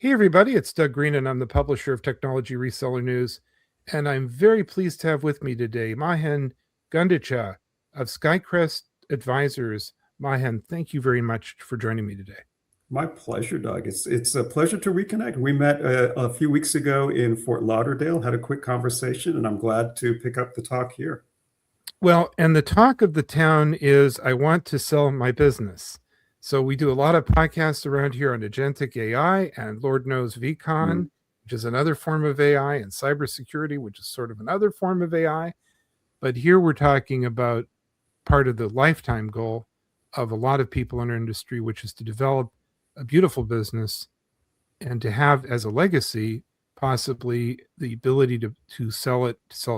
Hey, everybody, it's Doug Green, and I'm the publisher of Technology Reseller News. And I'm very pleased to have with me today Mahen Gundicha of SkyCrest Advisors. Mahen, thank you very much for joining me today. My pleasure, Doug. It's a pleasure to reconnect. We met a few weeks ago in Fort Lauderdale, had a quick conversation, and I'm glad to pick up the talk here. Well, and the talk of the town is I want to sell my business. So we do a lot of podcasts around here on agentic AI and Lord knows VCon, which is another form of AI, and cybersecurity, which is sort of another form of AI. But here we're talking about part of the lifetime goal of a lot of people in our industry, which is to develop a beautiful business and to have as a legacy possibly the ability to sell it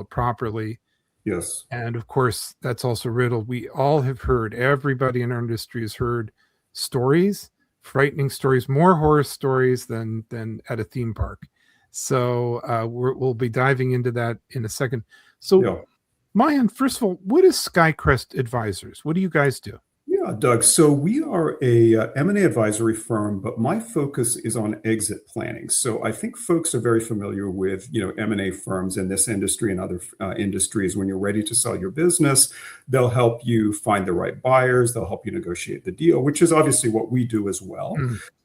properly. Yes. And of course, that's also riddled. We all have heard, everybody in our industry has heard stories, frightening stories, more horror stories than at a theme park. So we'll be diving into that in a second. So, Yeah. Mayan, first of all, what is SkyCrest Advisors? What do you guys do? Yeah, Doug. So we are a M&A advisory firm, but my focus is on exit planning. So I think folks are very familiar with, M&A firms in this industry and other industries. When you're ready to sell your business, they'll help you find the right buyers. They'll help you negotiate the deal, which is obviously what we do as well.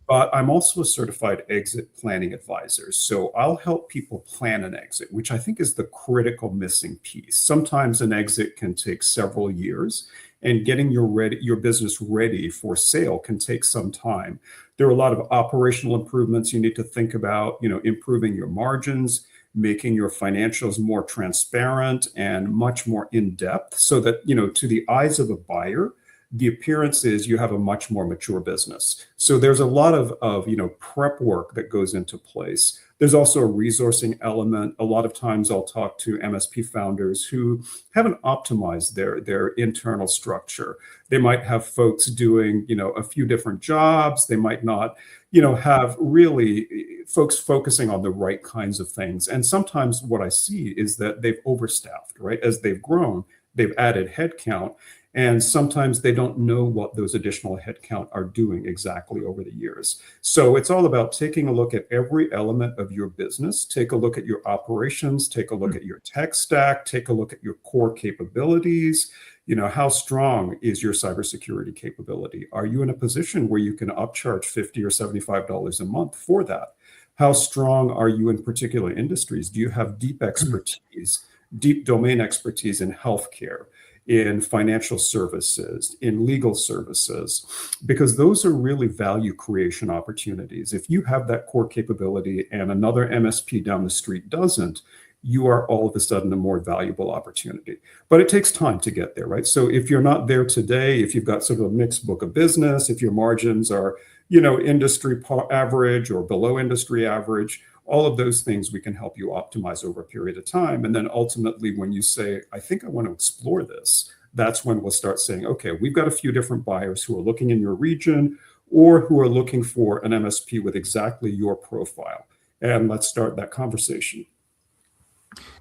But I'm also a certified exit planning advisor. So I'll help people plan an exit, which I think is the critical missing piece. Sometimes an exit can take several years, and getting your business ready for sale can take some time. There are a lot of operational improvements you need to think about, improving your margins, making your financials more transparent and much more in-depth so that, to the eyes of a buyer, the appearance is you have a much more mature business. So there's a lot of prep work that goes into place. There's also a resourcing element. A lot of times I'll talk to MSP founders who haven't optimized their internal structure. They might have folks doing, a few different jobs. They might not, have really folks focusing on the right kinds of things. And sometimes what I see is that they've overstaffed, right? As they've grown, they've added headcount. And sometimes they don't know what those additional headcount are doing exactly over the years. So it's all about taking a look at every element of your business, take a look at your operations, take a look at your tech stack, take a look at your core capabilities. How strong is your cybersecurity capability? Are you in a position where you can upcharge $50 or $75 a month for that? How strong are you in particular industries? Do you have deep expertise, deep domain expertise in healthcare, in financial services, in legal services, because those are really value creation opportunities. If you have that core capability and another MSP down the street doesn't, you are all of a sudden a more valuable opportunity. But it takes time to get there, right? So if you're not there today, if you've got sort of a mixed book of business, if your margins are, industry average or below industry average, all of those things we can help you optimize over a period of time. And then ultimately, when you say, I think I want to explore this, that's when we'll start saying, okay, we've got a few different buyers who are looking in your region or who are looking for an MSP with exactly your profile. And let's start that conversation.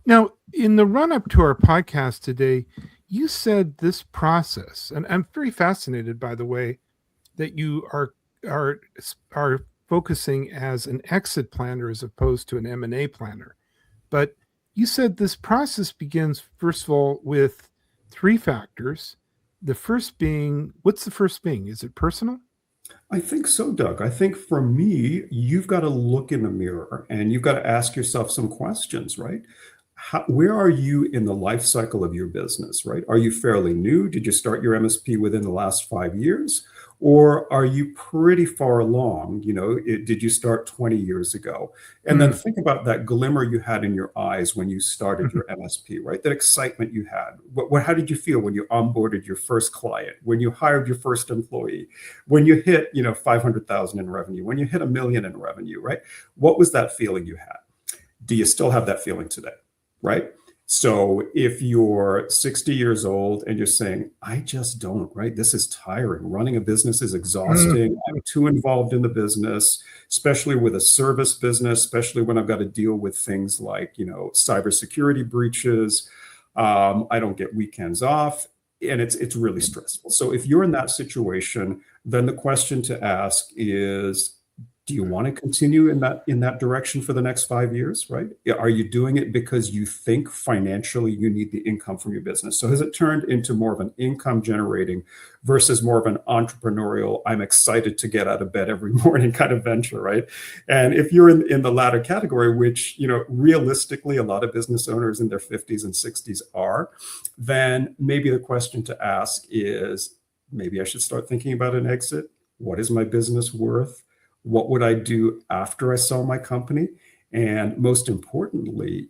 Now, in the run up to our podcast today, you said this process, and I'm very fascinated by the way that you are focusing as an exit planner as opposed to an M&A planner. But you said this process begins, first of all, with three factors. The first being, what's the first being? Is it personal? I think so, Doug. I think for me, you've got to look in the mirror and you've got to ask yourself some questions, right? Where are you in the life cycle of your business, right? Are you fairly new? Did you start your MSP within the last 5 years? Or are you pretty far along? Did you start 20 years ago? And then think about that glimmer you had in your eyes when you started your MSP, right? That excitement you had. How did you feel when you onboarded your first client, when you hired your first employee, when you hit, 500,000 in revenue, when you hit $1 million in revenue, right? What was that feeling you had? Do you still have that feeling today, right? So if you're 60 years old and you're saying, I just don't, right? This is tiring. Running a business is exhausting. I'm too involved in the business, especially with a service business, especially when I've got to deal with things like, cybersecurity breaches. I don't get weekends off, and it's really stressful. So if you're in that situation, then the question to ask is, Do you want to continue in that direction for the next 5 years, right? Are you doing it because you think financially you need the income from your business? So has it turned into more of an income generating versus more of an entrepreneurial, I'm excited to get out of bed every morning kind of venture, right? And if you're in the latter category, which, realistically, a lot of business owners in their 50s and 60s are, then maybe the question to ask is, maybe I should start thinking about an exit. What is my business worth? What would I do after I sell my company? And most importantly,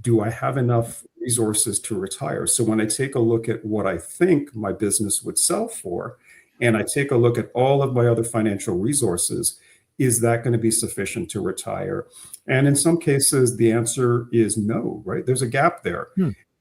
do I have enough resources to retire? So when I take a look at what I think my business would sell for, and I take a look at all of my other financial resources, is that going to be sufficient to retire? And in some cases, the answer is no, right? There's a gap there.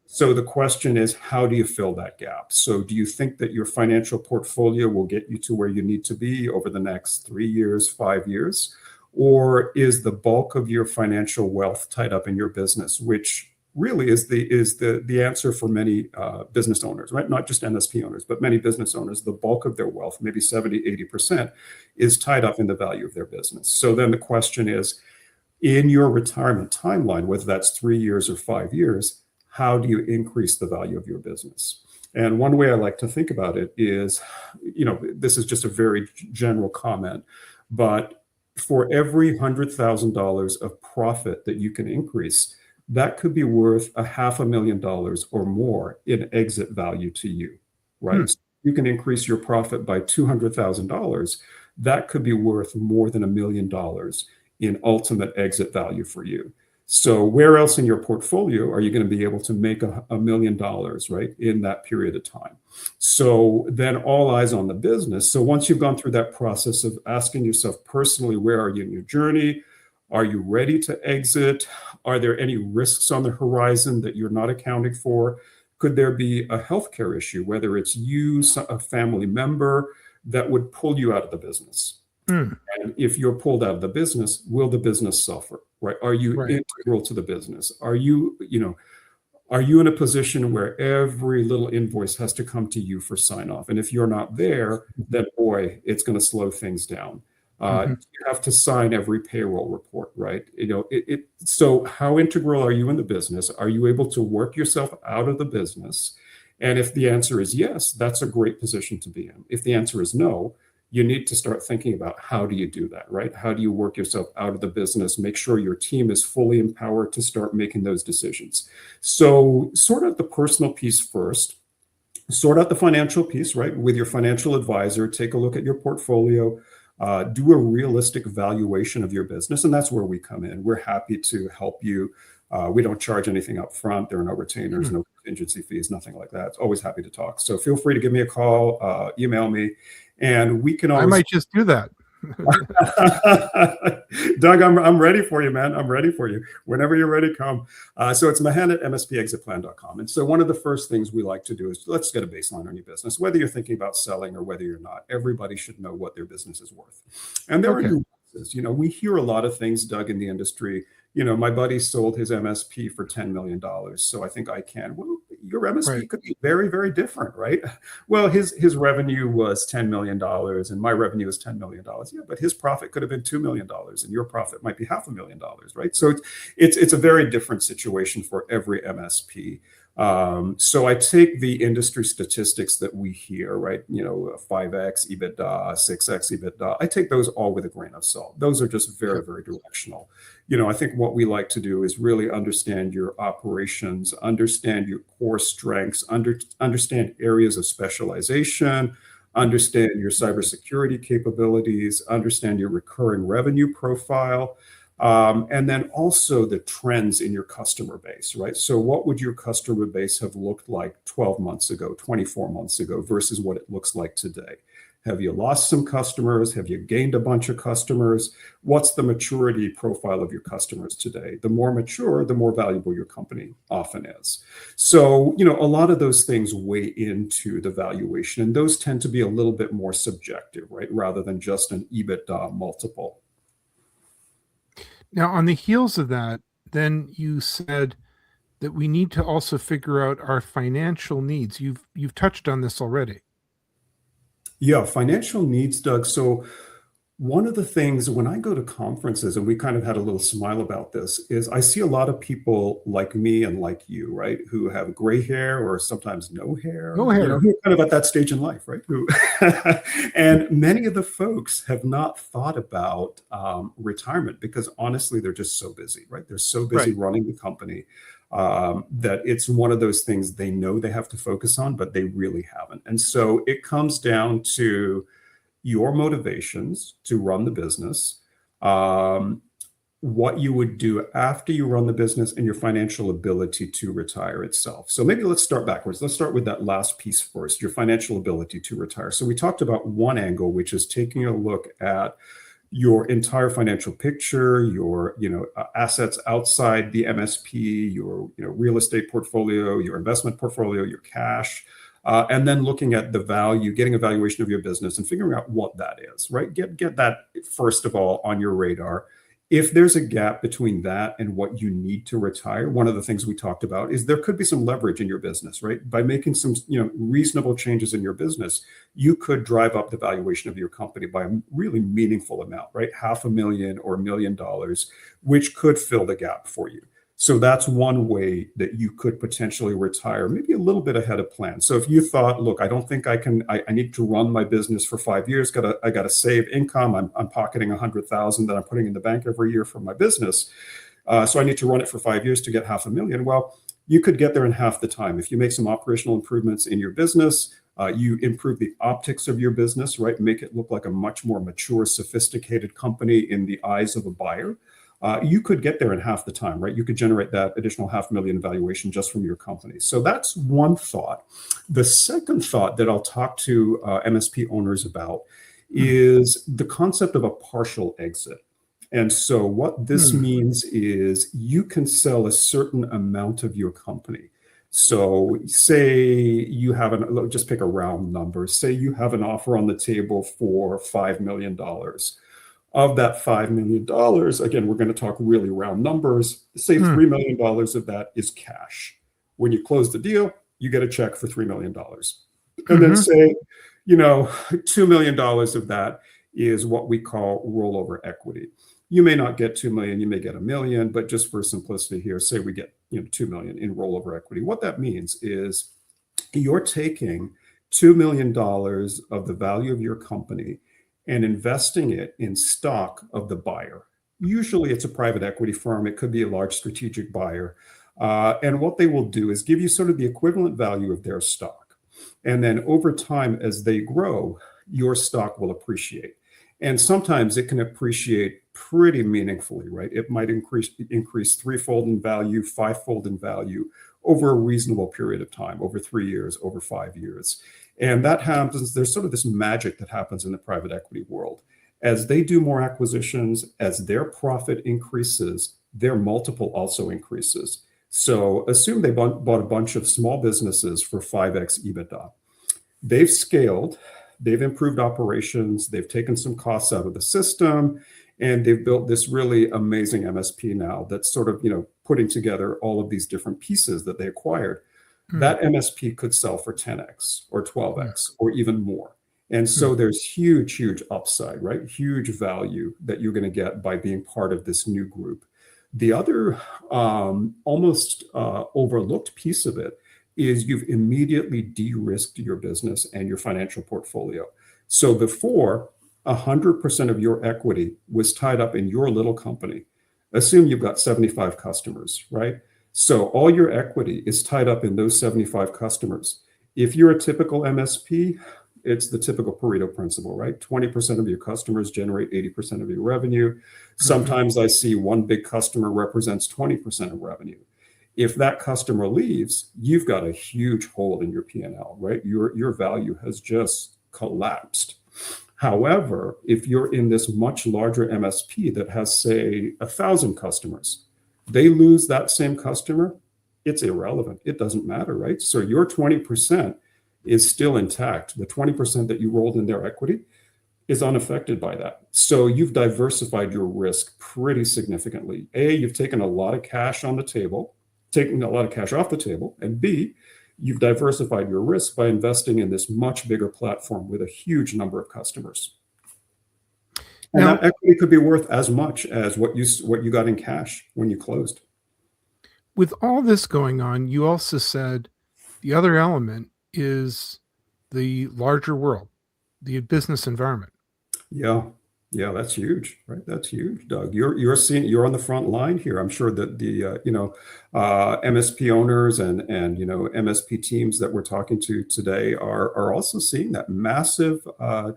So the question is, how do you fill that gap? So do you think that your financial portfolio will get you to where you need to be over the next 3 years, 5 years? Or is the bulk of your financial wealth tied up in your business, which really is the answer for many business owners, right? Not just MSP owners, but many business owners. The bulk of their wealth, maybe 70, 80%, is tied up in the value of their business. So then the question is, in your retirement timeline, whether that's 3 years or 5 years, how do you increase the value of your business? And one way I like to think about it is, this is just a very general comment, but for every $100,000 of profit that you can increase, that could be worth $500,000 or more in exit value to you, right? So you can increase your profit by $200,000. That could be worth more than $1 million in ultimate exit value for you. So where else in your portfolio are you going to be able to make $1 million, right, in that period of time? So then all eyes on the business. So once you've gone through that process of asking yourself personally, where are you in your journey? Are you ready to exit? Are there any risks on the horizon that you're not accounting for? Could there be a healthcare issue, whether it's you, a family member, that would pull you out of the business? And if you're pulled out of the business, will the business suffer, right? Are you integral to the business? Are you in a position where every little invoice has to come to you for sign off? And if you're not there, then boy, it's going to slow things down. You have to sign every payroll report, right? So how integral are you in the business? Are you able to work yourself out of the business? And if the answer is yes, that's a great position to be in. If the answer is no, you need to start thinking about, how do you do that, right? How do you work yourself out of the business? Make sure your team is fully empowered to start making those decisions. So sort out the personal piece first, sort out the financial piece, right? With your financial advisor, take a look at your portfolio, do a realistic valuation of your business. And that's where we come in. We're happy to help you. We don't charge anything up front. There are no retainers, no contingency fees, nothing like that. It's always happy to talk. So feel free to give me a call, email me, and we can always... I might just do that. Doug, I'm ready for you, man. I'm ready for you. Whenever you're ready, come. So it's mahan@mspexitplan.com. And so one of the first things we like to do is, let's get a baseline on your business, whether you're thinking about selling or whether you're not. Everybody should know what their business is worth. And there are nuances. We hear a lot of things, Doug, in the industry. My buddy sold his MSP for $10 million, so I think I can. Well, your MSP could be very, very different, right? Well, his revenue was $10 million and my revenue is $10 million. Yeah, but his profit could have been $2 million and your profit might be $500,000, right? So it's a very different situation for every MSP. So I take the industry statistics that we hear, right? 5x EBITDA, 6x EBITDA. I take those all with a grain of salt. Those are just very, very directional. I think what we like to do is really understand your operations, understand your core strengths, understand areas of specialization, understand your cybersecurity capabilities, understand your recurring revenue profile. And then also the trends in your customer base, right? So what would your customer base have looked like 12 months ago, 24 months ago versus what it looks like today? Have you lost some customers? Have you gained a bunch of customers? What's the maturity profile of your customers today? The more mature, the more valuable your company often is. So, a lot of those things weigh into the valuation, and those tend to be a little bit more subjective, right? Rather than just an EBITDA multiple. Now, on the heels of that, then you said that we need to also figure out our financial needs. You've touched on this already. Yeah, financial needs, Doug. So One of the things when I go to conferences, and we kind of had a little smile about this, is I see a lot of people like me and like you, right, who have gray hair or sometimes no No hair, hair. who are kind of at that stage in life, right? Who, and many of the folks have not thought about retirement because honestly, they're just so busy, right? They're so busy Right. running the company that it's one of those things they know they have to focus on, but they really haven't. And so it comes down to your motivations to run the business, um, what you would do after you run the business, and your financial ability to retire itself. So maybe let's start backwards. Let's start with that last piece first, your financial ability to retire. So we talked about one angle, which is taking a look at your entire financial picture, your assets outside the MSP, your real estate portfolio, your investment portfolio, your cash, and then looking at the value, getting a valuation of your business, and figuring out what that is. Right, get that first of all on your radar. If there's a gap between that and what you need to retire, one of the things we talked about is there could be some leverage in your business, right? By making some reasonable changes in your business, you could drive up the valuation of your company by a really meaningful amount, right? $500,000 or $1 million, which could fill the gap for you. So that's one way that you could potentially retire, maybe a little bit ahead of plan. So if you thought, look, I don't think I can, I need to run my business for 5 years, I got to save income. I'm pocketing 100,000 that I'm putting in the bank every year for my business. So I need to run it for 5 years to get $500,000. Well, you could get there in half the time. If you make some operational improvements in your business, you improve the optics of your business, right? Make it look like a much more mature, sophisticated company in the eyes of a buyer. You could get there in half the time, right? You could generate that additional $500,000 valuation just from your company. So that's one thought. The second thought that I'll talk to MSP owners about is the concept of a partial exit. And so what this means is you can sell a certain amount of your company. So say you have just pick a round number. Say you have an offer on the table for $5 million. Of that $5 million, again, we're going to talk really round numbers. Say $3 million of that is cash. When you close the deal, you get a check for $3 million. And then say, $2 million of that is what we call rollover equity. You may not get 2 million, you may get 1 million, but just for simplicity here, say we get 2 million in rollover equity. What that means is you're taking $2 million of the value of your company and investing it in stock of the buyer. Usually it's a private equity firm. It could be a large strategic buyer. And what they will do is give you sort of the equivalent value of their stock. And then over time, as they grow, your stock will appreciate. And sometimes it can appreciate pretty meaningfully, right? It might increase threefold in value, fivefold in value over a reasonable period of time, over 3 years, over 5 years. And that happens, there's sort of this magic that happens in the private equity world. As they do more acquisitions, as their profit increases, their multiple also increases. So assume they bought a bunch of small businesses for 5x EBITDA. They've scaled, they've improved operations, they've taken some costs out of the system, and they've built this really amazing MSP now that's sort of, putting together all of these different pieces that they acquired. That MSP could sell for 10x or 12x or even more. And so there's huge, huge upside, right? Huge value that you're going to get by being part of this new group. The other almost overlooked piece of it is you've immediately de-risked your business and your financial portfolio. So before, 100% of your equity was tied up in your little company. Assume you've got 75 customers, right? So all your equity is tied up in those 75 customers. If you're a typical MSP, it's the typical Pareto principle, right? 20% of your customers generate 80% of your revenue. Sometimes I see one big customer represents 20% of revenue. If that customer leaves, you've got a huge hole in your P&L, right? Your value has just collapsed. However, if you're in this much larger MSP that has, say, 1,000 customers, they lose that same customer, it's irrelevant. It doesn't matter, right? So your 20% is still intact. The 20% that you rolled in their equity is unaffected by that. So you've diversified your risk pretty significantly. A, you've taken a lot of cash on the table, taking a lot of cash off the table, and B, you've diversified your risk by investing in this much bigger platform with a huge number of customers. And Now, that equity could be worth as much as what you got in cash when you closed. with all this going on, you also said the other element is the larger world, the business environment. Yeah. Yeah, that's huge, right? That's huge, Doug. You're on the front line here. I'm sure that the MSP owners and MSP teams that we're talking to today are also seeing that massive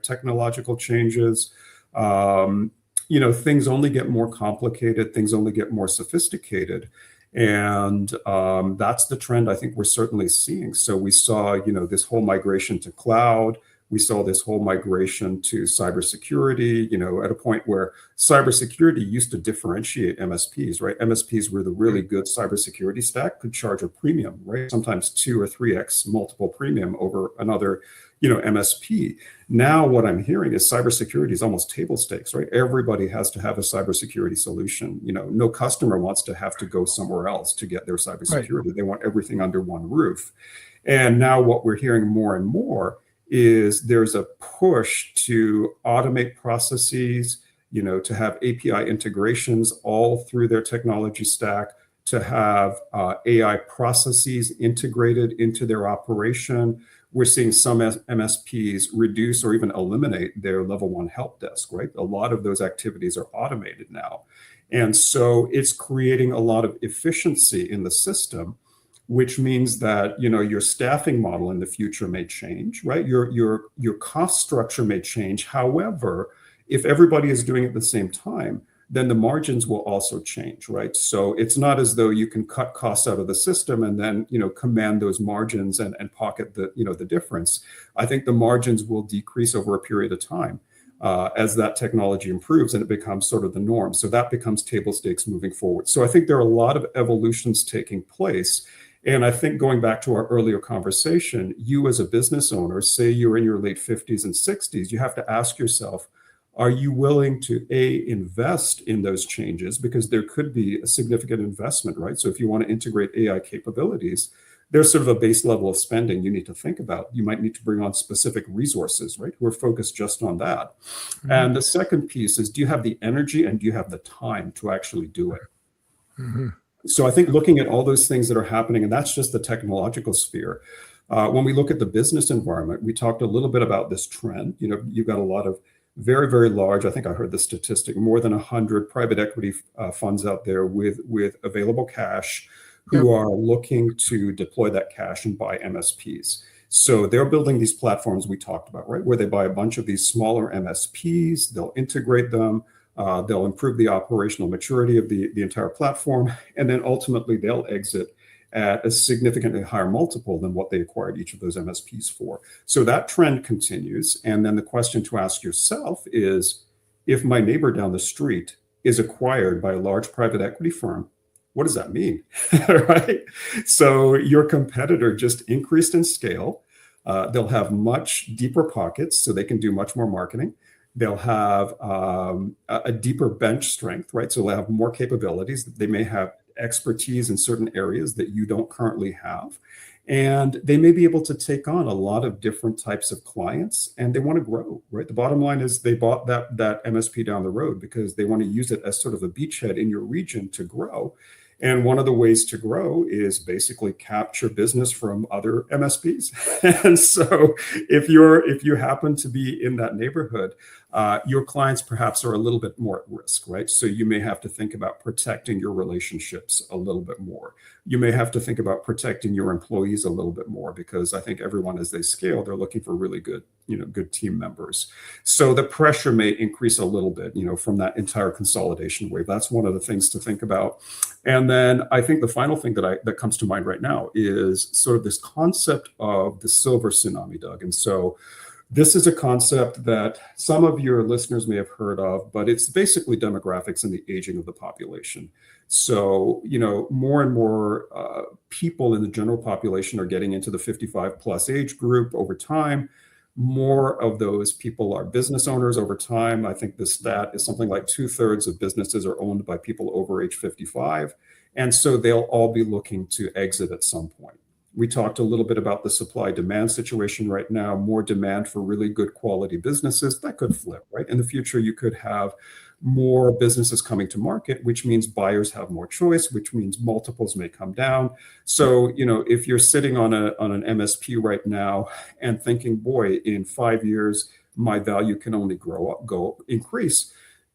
technological changes. Things only get more complicated, things only get more sophisticated. And that's the trend I think we're certainly seeing. So we saw, this whole migration to cloud. We saw this whole migration to cybersecurity, at a point where cybersecurity used to differentiate MSPs, right? MSPs were the really good cybersecurity stack, could charge a premium, right? Sometimes 2 or 3x multiple premium over another, MSP. Now what I'm hearing is cybersecurity is almost table stakes, right? Everybody has to have a cybersecurity solution. No customer wants to have to go somewhere else to get their Right. cybersecurity. They want everything under one roof. And now what we're hearing more and more is there's a push to automate processes, to have API integrations all through their technology stack, to have AI processes integrated into their operation. We're seeing some MSPs reduce or even eliminate their level 1 help desk, right? A lot of those activities are automated now. And so it's creating a lot of efficiency in the system, which means that your staffing model in the future may change, right? Your cost structure may change. However, if everybody is doing it at the same time, then the margins will also change, right? So it's not as though you can cut costs out of the system and then command those margins and pocket the difference. I think the margins will decrease over a period of time as that technology improves and it becomes sort of the norm. So that becomes table stakes moving forward. So I think there are a lot of evolutions taking place. And I think going back to our earlier conversation, you as a business owner, say you're in your late 50s and 60s, you have to ask yourself, are you willing to invest in those changes? Because there could be a significant investment, right? So if you want to integrate AI capabilities, there's sort of a base level of spending you need to think about. You might need to bring on specific resources, right? Who are focused just on that. Mhm. And the second piece is, do you have the energy and do you have the time to actually do it? Mhm. So I think looking at all those things that are happening, and that's just the technological sphere. When we look at the business environment, we talked a little bit about this trend. You've got a lot of very, very large, I think I heard the statistic, more than 100 private equity funds out there with available cash who are looking to deploy that cash and buy MSPs. So they're building these platforms we talked about, right? Where they buy a bunch of these smaller MSPs, they'll integrate them, they'll improve the operational maturity of the entire platform, and then ultimately they'll exit at a significantly higher multiple than what they acquired each of those MSPs for. So that trend continues. And then the question to ask yourself is, if my neighbor down the street is acquired by a large private equity firm, what does that mean? Right? So your competitor just increased in scale. They'll have much deeper pockets, so they can do much more marketing. They'll have a deeper bench strength, right? So they'll have more capabilities. They may have expertise in certain areas that you don't currently have. And they may be able to take on a lot of different types of clients, and they want to grow, right? The bottom line is they bought that MSP down the road because they want to use it as sort of a beachhead in your region to grow. And one of the ways to grow is basically capture business from other MSPs. And so if you happen to be in that neighborhood, your clients perhaps are a little bit more at risk, right? So you may have to think about protecting your relationships a little bit more. You may have to think about protecting your employees a little bit more, because I think everyone, as they scale, they're looking for really good, good team members. So the pressure may increase a little bit, from that entire consolidation wave. That's one of the things to think about. And then I think the final thing that comes to mind right now is sort of this concept of the silver tsunami, Doug. And so this is a concept that some of your listeners may have heard of, but it's basically demographics and the aging of the population. So, more and more people in the general population are getting into the 55 plus age group over time. More of those people are business owners over time. I think the stat is something like 2/3 of businesses are owned by people over age 55. And so they'll all be looking to exit at some point. We talked a little bit about the supply-demand situation right now, more demand for really good quality businesses. That could flip, right? In the future, you could have more businesses coming to market, which means buyers have more choice, which means multiples may come down. So, if you're sitting on an MSP right now and thinking, boy, in 5 years, my value can only increase,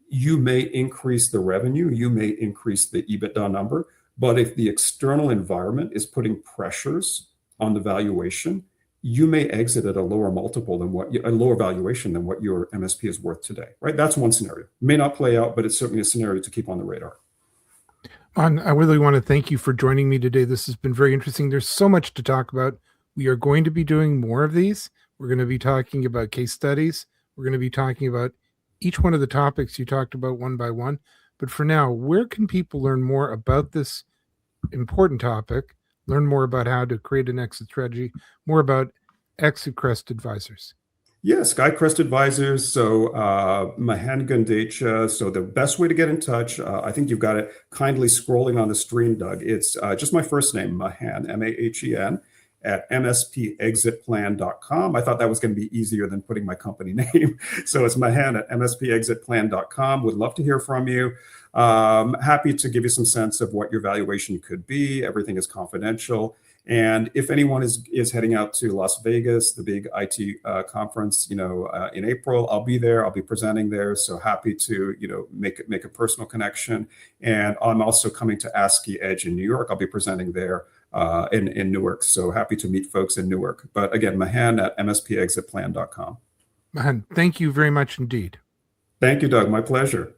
you may increase the revenue, you may increase the EBITDA number. But if the external environment is putting pressures on the valuation, you may exit at a lower multiple than a lower valuation than what your MSP is worth today, right? That's one scenario. May not play out, but it's certainly a scenario to keep on the radar. I really want to thank you for joining me today. This has been very interesting. There's so much to talk about. We are going to be doing more of these. We're going to be talking about case studies. We're going to be talking about each one of the topics you talked about one by one. But for now, where can people learn more about this important topic, learn more about how to create an exit strategy, more about SkyCrest Advisors? Yes, SkyCrest Advisors. So Mahan Gandecha. So the best way to get in touch, I think you've got it kindly scrolling on the screen, Doug. It's just my first name, Mahan, M-A-H-E-N, at mspexitplan.com. I thought that was going to be easier than putting my company name. So it's Mahan at mspexitplan.com. Would love to hear from you. Happy to give you some sense of what your valuation could be. Everything is confidential. And if anyone is heading out to Las Vegas, the big IT conference, in April, I'll be there. I'll be presenting there. So happy to, make a personal connection. And I'm also coming to ASCII Edge in New York. I'll be presenting there in Newark. So happy to meet folks in Newark. But again, Mahan at mspexitplan.com. Mahan, thank you very much indeed. Thank you, Doug. My pleasure.